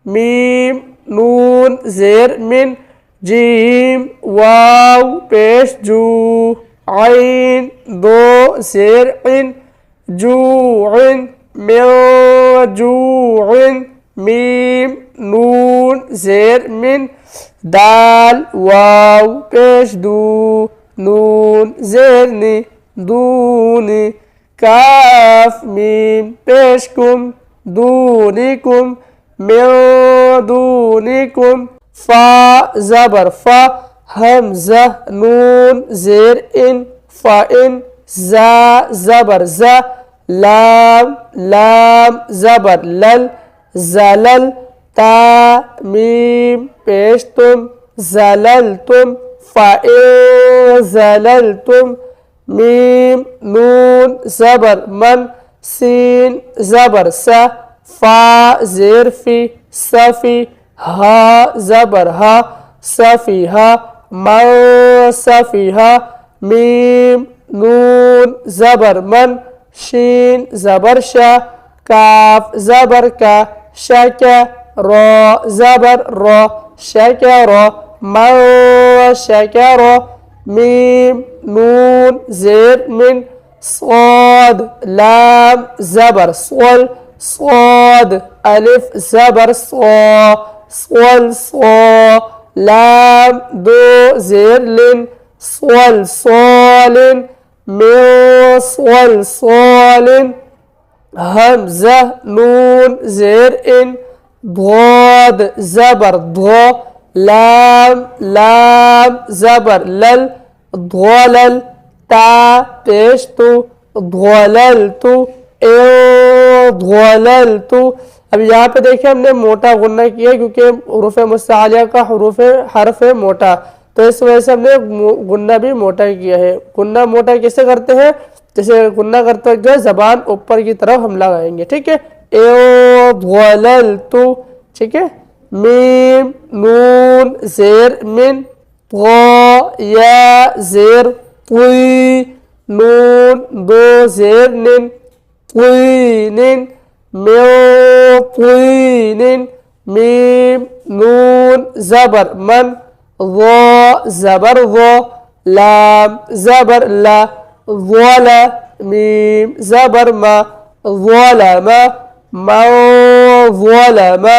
Meme नून ज़ेर मिन gym वाव पेश जू आइन दो ज़ेर इन जूइन मिन मीम नून ज़ेर मिन दाल वाव पेश दू नून ज़ेर नी दूनी काफ मीम पेश कुम दूनिकुम दूनिकुम फा ज़बर फा हमज़ा नून ज़ेर इन फ़ा इन जा ज़बर जा लाम लाम ज़बर लल ज़लल ता मीम पेश तुम ज़लल तुम ज़लल तुम मीम नून ज़बर मन सीन ज़बर सा फा ज़ेर फी सफ़ी हा ज़बर हा सफ़ी हा मा सफ़ी हा मीम नून ज़बर मन शीन ज़बर शा काफ ज़बर का शका रा ज़बर रा शकर मा शकर मीम नून ज़ेर मिन صاد لام زبر صل صاد ألف زبر صا صل صا لام دو زير لن صل صال من صل صال همزة نون زير إن ضاد زبر ضا لام لام زبر لل ضلل تا पेशतु ध्वललतु ध्वललतु। अब यहाँ पे देखिए हमने मोटा गुन्ना किया क्योंकि हुरूफ मुस्तालिया का हर्फ है मोटा, तो इस वजह से हमने गुन्ना भी मोटा किया है। गुन्ना मोटा कैसे करते हैं, जैसे गुन्ना करते हुए जबान ऊपर की तरफ हम लगाएंगे, ठीक है। ध्वललतु, ठीक है। मीम नून ज़ेर मिन या ज़ेर पुई नून दो ज़ेर निन पुईनिन पुईनिन मीम नून ज़बर मन ज़ ज़बर ज़ लाम ज़बर ला ज़ला मीम ज़बर मा ज़लमा मा ज़लमा